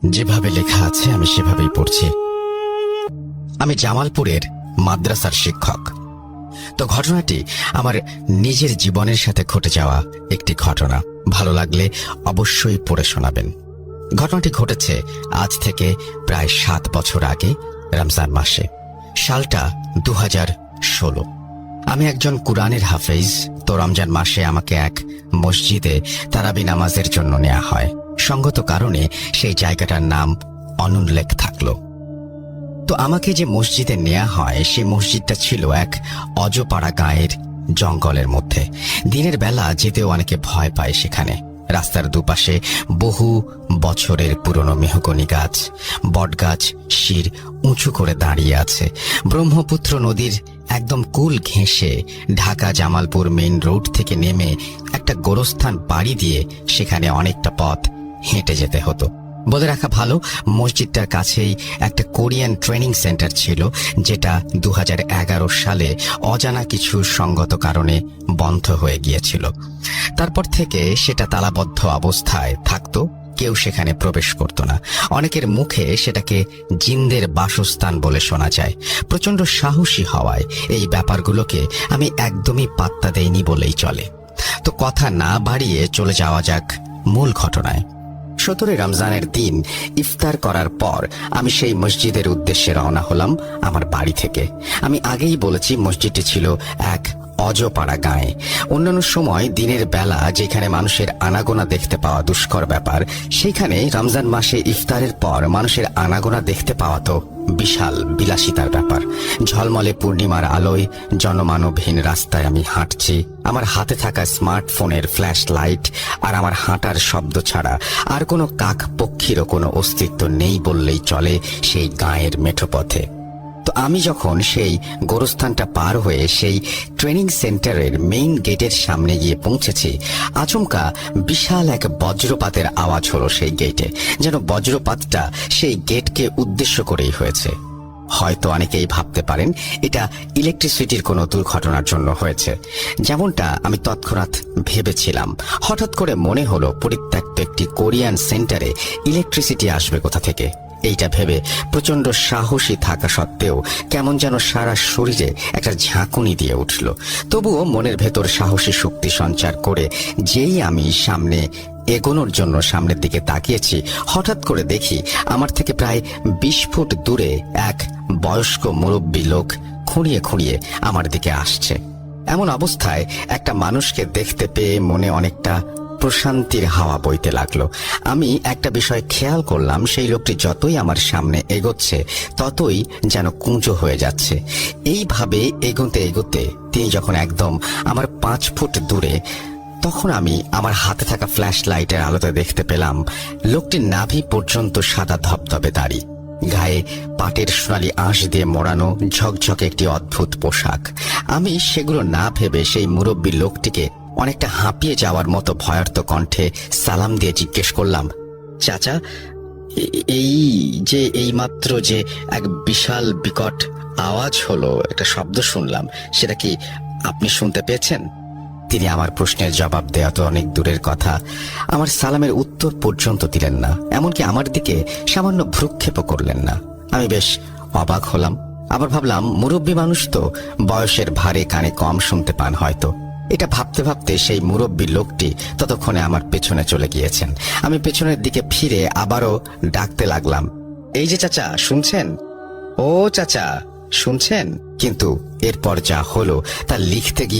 যেভাবে লেখা আছে আমি সেভাবেই পড়ছি। আমি জামালপুরের মাদ্রাসার শিক্ষক। তো ঘটনাটি আমার নিজের জীবনের সাথে ঘটে যাওয়া একটি ঘটনা। ভালো লাগলে অবশ্যই পড়ে শোনাবেন। ঘটনাটি ঘটেছে আজ থেকে প্রায় 7 বছর আগে, রমজান মাসে। সালটা 2016। আমি একজন কুরআনের হাফেজ। তো রমজান মাসে আমাকে এক মসজিদে তারাবি নামাজের জন্য নেওয়া হয়। সঙ্গত কারণে সেই জায়গাটার নাম অনুল্লেখ থাকলো। তো আমাকে যে মসজিদে নেওয়া হয় সেই মসজিদটা ছিল এক অজপাড়া গাঁয়ের জঙ্গলের মধ্যে। দিনের বেলা যেতেও অনেকে ভয় পায় সেখানে। রাস্তার দুপাশে বহু বছরের পুরনো মেহগনি গাছ, বটগাছ শির উঁচু করে দাঁড়িয়ে আছে। ব্রহ্মপুত্র নদীর একদম কুল ঘেঁষে ঢাকা জামালপুর মেইন রোড থেকে নেমে একটা গোরস্থান পাড়ি দিয়ে সেখানে অনেকটা পথ হেঁটে যেতে হতো। বলে রাখা ভালো, মসজিদটার কাছেই একটা কোরিয়ান ট্রেনিং সেন্টার ছিল, যেটা 2011 সালে অজানা কিছু সঙ্গত কারণে বন্ধ হয়ে গিয়েছিল। তারপর থেকে সেটা তালাবদ্ধ অবস্থায় থাকতো, কেউ সেখানে প্রবেশ করত না। অনেকের মুখে সেটাকে জিনদের বাসস্থান বলে শোনা যায়। প্রচন্ড সাহসী হওয়ায় এই ব্যাপারগুলোকে আমি একদমই পাত্তা দেইনি বলেই চলে। তো কথা না বাড়িয়ে চলে যাওয়া যাক মূল ঘটনায়। 17 রমজানের দিন ইফতার করার পর আমি সেই মসজিদের উদ্দেশ্যে রওনা হলাম আমার বাড়ি থেকে। আমি আগেই বলেছি মসজিদটি ছিল এক অজপাড়া গাঁয়ে। অন্যান্য সময় দিনের বেলা যেখানে মানুষের আনাগোনা দেখতে পাওয়া দুষ্কর ব্যাপার, সেইখানে রমজান মাসে ইফতারের পর মানুষের আনাগোনা দেখতে পাওয়া তো বিশাল বিলাসিতার ব্যাপার। ঝলমলে পূর্ণিমার আলোয় জনমানবহীন রাস্তায় আমি হাঁটছি। আমার হাতে থাকা স্মার্টফোনের ফ্ল্যাশ লাইট আর আমার হাঁটার শব্দ ছাড়া আর কোনো কাক পক্ষীরও কোনো অস্তিত্ব নেই বললেই চলে সেই গাঁয়ের মেঠো পথে। তো আমি যখন সেই গোরস্থানটা পার হয়ে সেই ট্রেনিং সেন্টারের মেইন গেটের সামনে গিয়ে পৌঁছেছি, আচমকা বিশাল এক বজ্রপাতের আওয়াজ হলো সেই গেটে। যেন বজ্রপাতটা সেই গেটকে উদ্দেশ্য করেই হয়েছে। হয়তো অনেকেই ভাবতে পারেন এটা ইলেকট্রিসিটির কোনো দুর্ঘটনার জন্য হয়েছে, যেমনটা আমি তৎক্ষণাৎ ভেবেছিলাম। হঠাৎ করে মনে হলো পরিত্যক্ত একটি কোরিয়ান সেন্টারে ইলেকট্রিসিটি আসবে কোথা থেকে। এইটা ভেবে প্রচন্ড সাহসী থাকা সত্ত্বেও কেমন যেন সারা শরীরে একটা ঝাঁকুনি দিয়ে উঠল। তবুও মনের ভেতর সাহসী শক্তি সঞ্চার করে যেই আমি সামনে এগোনোর জন্য সামনের দিকে তাকিয়েছি, হঠাৎ করে দেখি আমার থেকে প্রায় 20 ফুট দূরে এক বয়স্ক মুরব্বী লোক খুঁড়িয়ে খুঁড়িয়ে আমার দিকে আসছে। এমন অবস্থায় একটা মানুষকে দেখতে পেয়ে মনে অনেকটা প্রশান্তির হাওয়া বইতে লাগলো। আমি একটা বিষয় খেয়াল করলাম, সেই লোকটি যতই আমার সামনে এগোচ্ছে ততই যেন কুঁজো হয়ে যাচ্ছে। এইভাবে এগোতে এগোতে তিনি যখন একদম আমার 5 ফুট দূরে, তখন আমি আমার হাতে থাকা ফ্ল্যাশ লাইটের আলোতে দেখতে পেলাম লোকটির নাভি পর্যন্ত সাদা ধবধবে দাড়ি, গায়ে পাটের সোনালি আঁশ দিয়ে মোড়ানো ঝকঝকে একটি অদ্ভুত পোশাক। আমি সেগুলো না ভেবে সেই মুরব্বী লোকটিকে অনেকটা হাঁপিয়ে যাওয়ার মতো ভয়ার্ত কণ্ঠে সালাম দিয়ে জিজ্ঞেস করলাম, চাচা, এই যে এইমাত্র যে এক বিশাল বিকট আওয়াজ হলো, একটা শব্দ শুনলাম, সেটা কি আপনি শুনতে পেয়েছেন? তিনি আমার প্রশ্নের জবাব দেওয়া তো অনেক দূরের কথা, আমার সালামের উত্তর পর্যন্ত দিলেন না। এমনকি আমার দিকে সামান্য ভ্রুক্ষেপও করলেন না। আমি বেশ অবাক হলাম। আবার ভাবলাম, মুরব্বী মানুষ তো, বয়সের ভারে কানে কম শুনতে পান হয়তো। এটা ভাবতে ভাবতে সেই মুরব্বী লোকটি ততক্ষণে আমার পেছনে চলে গিয়েছেন। আমি পেছনের দিকে ফিরে আবারও ডাকতে লাগলাম, এই যে চাচা, শুনছেন? ও চাচা, শুনছেন? কিন্তু এরপর যা হলো তা লিখতে গিয়ে